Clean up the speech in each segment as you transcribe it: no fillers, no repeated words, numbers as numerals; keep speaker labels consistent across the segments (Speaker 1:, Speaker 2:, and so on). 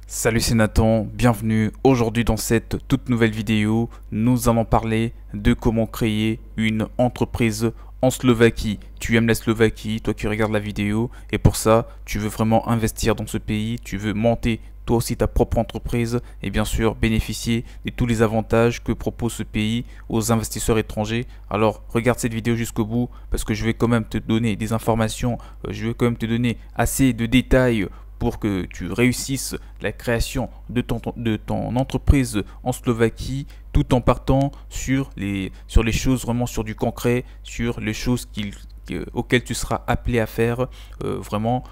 Speaker 1: Salut, c'est Nathan, bienvenue. Aujourd'hui dans cette toute nouvelle vidéo, nous allons parler de comment créer une entreprise en Slovaquie. Tu aimes la Slovaquie, toi qui regardes la vidéo, et pour ça, tu veux vraiment investir dans ce pays, tu veux monter toi aussi ta propre entreprise et bien sûr bénéficier de tous les avantages que propose ce pays aux investisseurs étrangers. Alors regarde cette vidéo jusqu'au bout parce que je vais quand même te donner des informations, je vais quand même te donner assez de détails pour que tu réussisses la création de ton entreprise en Slovaquie tout en partant sur les choses vraiment sur du concret, sur les choses auxquelles tu seras appelé à faire, vraiment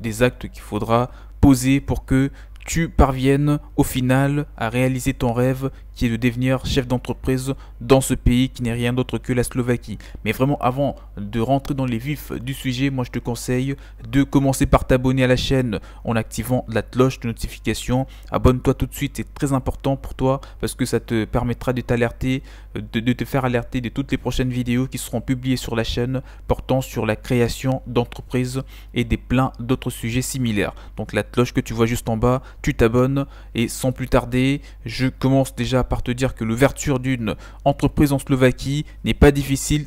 Speaker 1: des actes qu'il faudra poser pour que tu parviennes au final à réaliser ton rêve qui est de devenir chef d'entreprise dans ce pays qui n'est rien d'autre que la Slovaquie. Mais vraiment avant de rentrer dans les vifs du sujet, moi je te conseille de commencer par t'abonner à la chaîne en activant la cloche de notification. Abonne-toi tout de suite, c'est très important pour toi parce que ça te permettra de t'alerter, de te faire alerter de toutes les prochaines vidéos qui seront publiées sur la chaîne portant sur la création d'entreprises et des plein d'autres sujets similaires. Donc la cloche que tu vois juste en bas, tu t'abonnes et sans plus tarder, je commence déjà par te dire que l'ouverture d'une entreprise en Slovaquie n'est pas difficile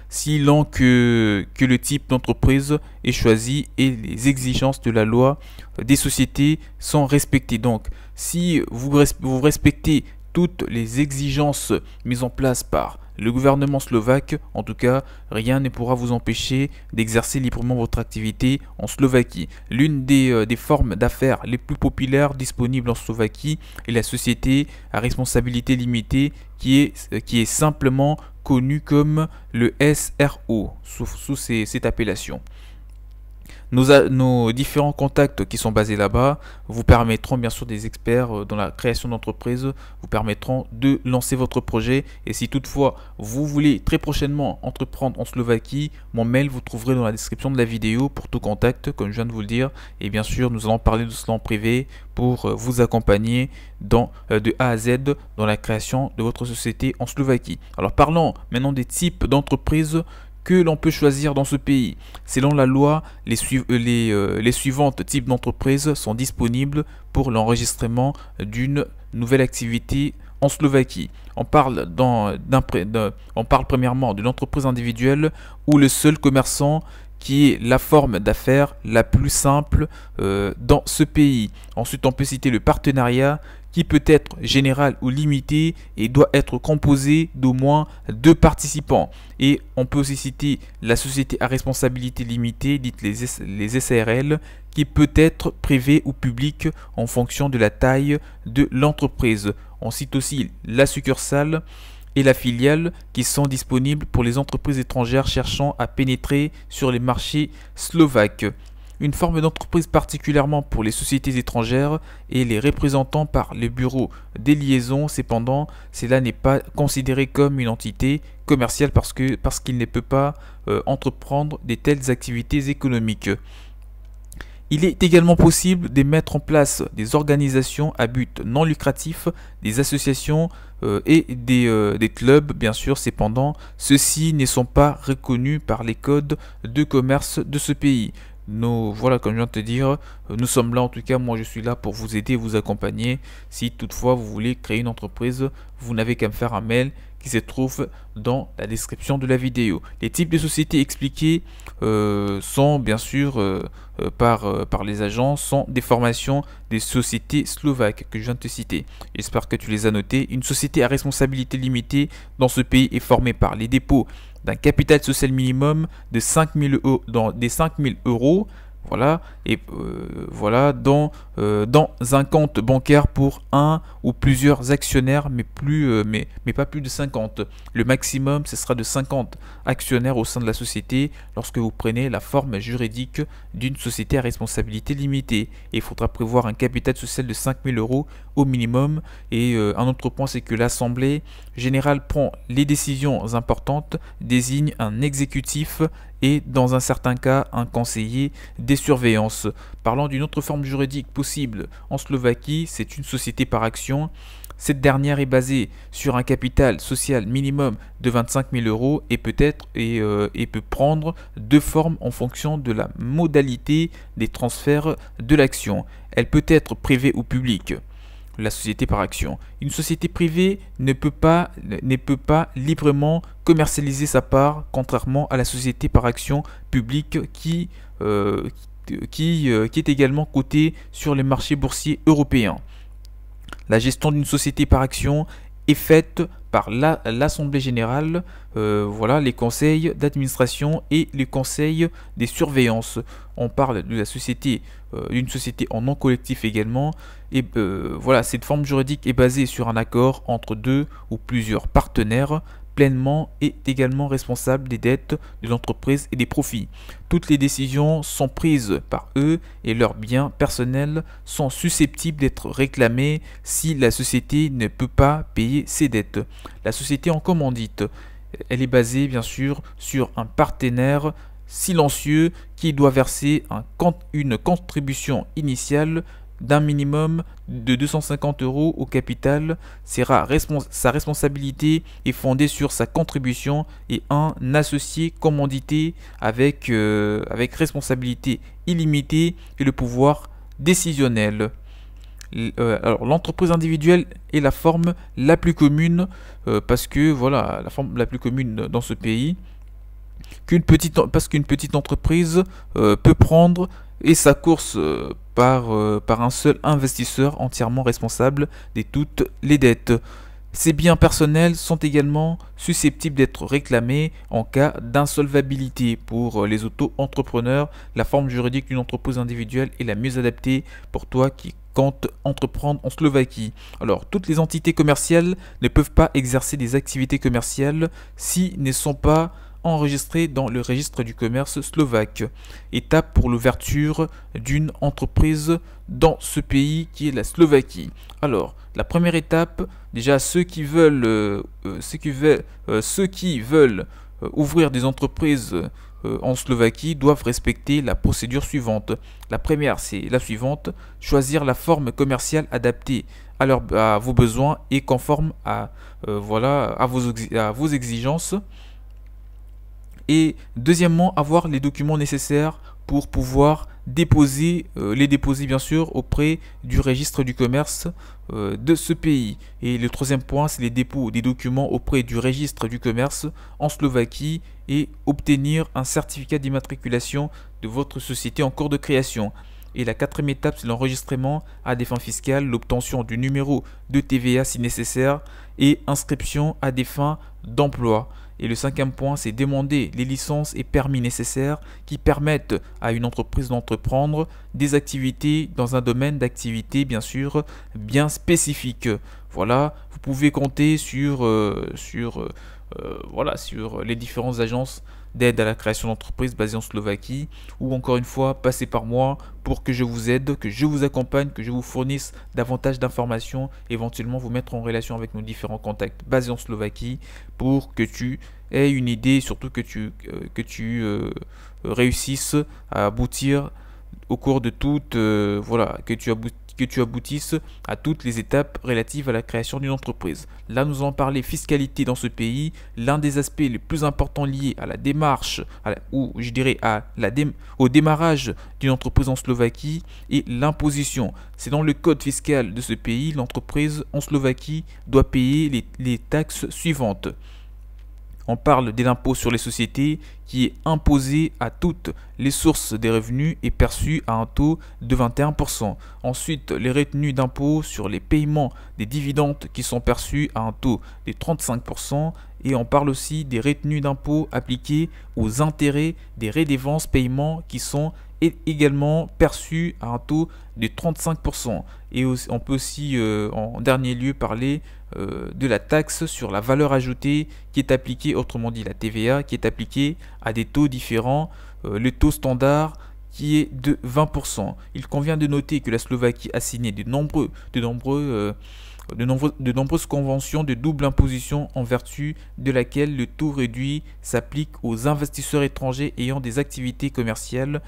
Speaker 1: si long que le type d'entreprise est choisi et les exigences de la loi des sociétés sont respectées. Donc si vous respectez toutes les exigences mises en place par le gouvernement slovaque, en tout cas, rien ne pourra vous empêcher d'exercer librement votre activité en Slovaquie. L'une des formes d'affaires les plus populaires disponibles en Slovaquie est la société à responsabilité limitée qui est simplement connue comme le SRO sous cette appellation. Nos différents contacts qui sont basés là-bas vous permettront, bien sûr, des experts dans la création d'entreprise, vous permettront de lancer votre projet. Et si toutefois vous voulez très prochainement entreprendre en Slovaquie, mon mail vous trouverez dans la description de la vidéo pour tout contact, comme je viens de vous le dire. Et bien sûr, nous allons parler de cela en privé pour vous accompagner de A à Z dans la création de votre société en Slovaquie. Alors parlons maintenant des types d'entreprises que l'on peut choisir dans ce pays. Selon la loi, les suivantes types d'entreprises sont disponibles pour l'enregistrement d'une nouvelle activité en Slovaquie. On parle premièrement d'une entreprise individuelle où le seul commerçant qui est la forme d'affaires la plus simple dans ce pays. Ensuite, on peut citer le partenariat qui peut être général ou limité et doit être composé d'au moins 2 participants. Et on peut aussi citer la société à responsabilité limitée, dite les SARL, qui peut être privée ou publique en fonction de la taille de l'entreprise. On cite aussi la succursale et la filiale qui sont disponibles pour les entreprises étrangères cherchant à pénétrer sur les marchés slovaques. Une forme d'entreprise particulièrement pour les sociétés étrangères et les représentants par les bureaux des liaisons. Cependant, cela n'est pas considéré comme une entité commerciale parce qu'il ne peut pas entreprendre de telles activités économiques. Il est également possible de mettre en place des organisations à but non lucratif, des associations et des clubs, bien sûr. Cependant, ceux-ci ne sont pas reconnus par les codes de commerce de ce pays. Voilà, comme je viens de te dire, nous sommes là, en tout cas, moi je suis là pour vous aider, vous accompagner. Si toutefois vous voulez créer une entreprise, vous n'avez qu'à me faire un mail qui se trouve dans la description de la vidéo. Les types de sociétés expliquées sont bien sûr par les agents, sont des formations des sociétés slovaques que je viens de te citer. J'espère que tu les as notées. Une société à responsabilité limitée dans ce pays est formée par les dépôts d'un capital social minimum de 5 000 euros, voilà, et voilà, dans un compte bancaire pour un ou plusieurs actionnaires, mais pas plus de 50. Le maximum, ce sera de 50 actionnaires au sein de la société lorsque vous prenez la forme juridique d'une société à responsabilité limitée. Et il faudra prévoir un capital social de 5 000 euros au minimum. Et un autre point, c'est que l'Assemblée générale prend les décisions importantes, désigne un exécutif et dans un certain cas un conseiller des surveillances. Parlant d'une autre forme juridique possible en Slovaquie, c'est une société par action. Cette dernière est basée sur un capital social minimum de 25 000 euros et peut prendre deux formes en fonction de la modalité des transferts de l'action. Elle peut être privée ou publique. La société par action. Une société privée ne peut pas librement commercialiser sa part, contrairement à la société par action publique qui est également cotée sur les marchés boursiers européens. La gestion d'une société par action est faite par l'Assemblée générale, les conseils d'administration et les conseils des surveillances. On parle de la société, d'une société en non collectif également. Et cette forme juridique est basée sur un accord entre deux ou plusieurs partenaires pleinement et également responsable des dettes de l'entreprise et des profits. Toutes les décisions sont prises par eux et leurs biens personnels sont susceptibles d'être réclamés si la société ne peut pas payer ses dettes. La société en commandite, elle est basée bien sûr sur un partenaire silencieux qui doit verser une contribution initiale d'un minimum de 250 euros au capital. Sa responsabilité est fondée sur sa contribution et un associé commandité avec responsabilité illimitée et le pouvoir décisionnel. Alors l'entreprise individuelle est la forme la plus commune parce que la forme la plus commune dans ce pays, parce qu'une petite entreprise peut prendre et sa course par un seul investisseur entièrement responsable de toutes les dettes. Ces biens personnels sont également susceptibles d'être réclamés en cas d'insolvabilité. Pour les auto-entrepreneurs, la forme juridique d'une entreprise individuelle est la mieux adaptée pour toi qui compte entreprendre en Slovaquie. Alors, toutes les entités commerciales ne peuvent pas exercer des activités commerciales si ne sont pas enregistré dans le registre du commerce slovaque. Étape pour l'ouverture d'une entreprise dans ce pays qui est la Slovaquie. Alors, la première étape, déjà ceux qui veulent ouvrir des entreprises en Slovaquie doivent respecter la procédure suivante. La première, c'est la suivante: choisir la forme commerciale adaptée à vos besoins et conforme à vos exigences. Et deuxièmement, avoir les documents nécessaires pour pouvoir les déposer bien sûr auprès du registre du commerce de ce pays. Et le troisième point, c'est les dépôts des documents auprès du registre du commerce en Slovaquie et obtenir un certificat d'immatriculation de votre société en cours de création. Et la quatrième étape, c'est l'enregistrement à des fins fiscales, l'obtention du numéro de TVA si nécessaire et inscription à des fins d'emploi. Et le cinquième point, c'est demander les licences et permis nécessaires qui permettent à une entreprise d'entreprendre des activités dans un domaine d'activité bien sûr bien spécifique. Voilà, vous pouvez compter sur les différentes agences d'aide à la création d'entreprises basées en Slovaquie, ou encore une fois, passez par moi pour que je vous aide, que je vous accompagne, que je vous fournisse davantage d'informations, éventuellement vous mettre en relation avec nos différents contacts basés en Slovaquie pour que tu aies une idée, surtout que tu réussisses à aboutir au cours de que tu aboutisses à toutes les étapes relatives à la création d'une entreprise. Là, nous allons parler fiscalité dans ce pays. L'un des aspects les plus importants liés à la démarche, au démarrage d'une entreprise en Slovaquie est l'imposition. C'est dans le code fiscal de ce pays, l'entreprise en Slovaquie doit payer les taxes suivantes. On parle de l'impôt sur les sociétés qui est imposé à toutes les sources des revenus et perçu à un taux de 21%. Ensuite, les retenues d'impôt sur les paiements des dividendes qui sont perçus à un taux de 35%. Et on parle aussi des retenues d'impôt appliquées aux intérêts des redevances paiements qui sont également perçus à un taux de 35%. Et on peut aussi en dernier lieu parler de la taxe sur la valeur ajoutée qui est appliquée, autrement dit la TVA, qui est appliquée à des taux différents. Le taux standard qui est de 20%. Il convient de noter que la Slovaquie a signé de nombreuses conventions de double imposition en vertu de laquelle le taux réduit s'applique aux investisseurs étrangers ayant des activités commerciales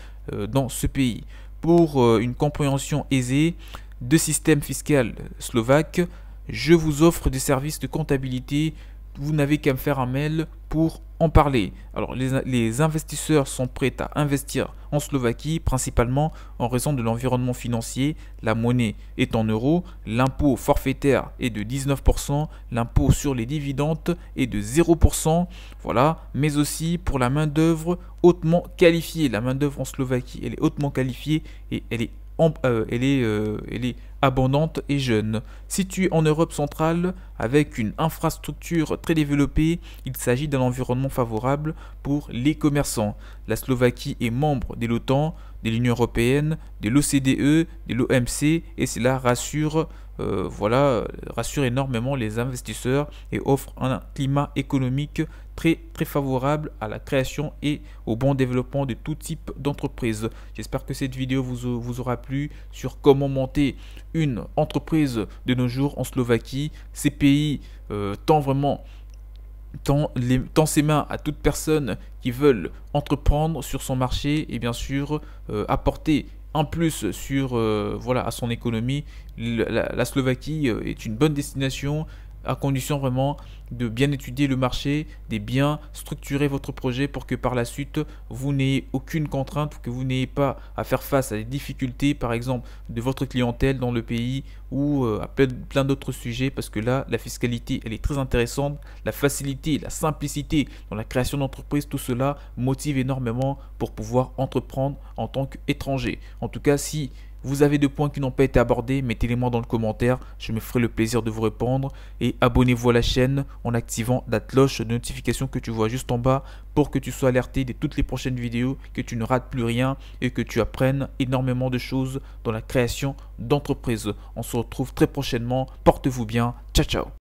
Speaker 1: dans ce pays. Pour une compréhension aisée de système fiscal slovaque, je vous offre des services de comptabilité. Vous n'avez qu'à me faire un mail pour en parler. Alors, les investisseurs sont prêts à investir en Slovaquie, principalement en raison de l'environnement financier. La monnaie est en euros, l'impôt forfaitaire est de 19%, l'impôt sur les dividendes est de 0%, voilà, mais aussi pour la main-d'œuvre hautement qualifiée. La main-d'œuvre en Slovaquie, elle est hautement qualifiée et elle est abondante et jeune. Située en Europe centrale, avec une infrastructure très développée, il s'agit d'un environnement favorable pour les commerçants. La Slovaquie est membre de l'OTAN, de l'Union européenne, de l'OCDE, de l'OMC et cela rassure énormément les investisseurs et offre un climat économique très favorable à la création et au bon développement de tout type d'entreprise. J'espère que cette vidéo vous aura plu sur comment monter une entreprise de nos jours en Slovaquie. Ces pays tend ses mains à toute personne qui veulent entreprendre sur son marché et bien sûr apporter un plus à son économie. La Slovaquie est une bonne destination à condition vraiment de bien étudier le marché, de bien structurer votre projet pour que par la suite vous n'ayez aucune contrainte, que vous n'ayez pas à faire face à des difficultés par exemple de votre clientèle dans le pays ou à plein d'autres sujets, parce que là la fiscalité elle est très intéressante, la facilité, la simplicité dans la création d'entreprise, tout cela motive énormément pour pouvoir entreprendre en tant qu'étranger. En tout cas, si vous avez des points qui n'ont pas été abordés, mettez-les-moi dans le commentaire, je me ferai le plaisir de vous répondre. Et abonnez-vous à la chaîne en activant la cloche de notification que tu vois juste en bas pour que tu sois alerté de toutes les prochaines vidéos, que tu ne rates plus rien et que tu apprennes énormément de choses dans la création d'entreprise. On se retrouve très prochainement, portez-vous bien, ciao ciao.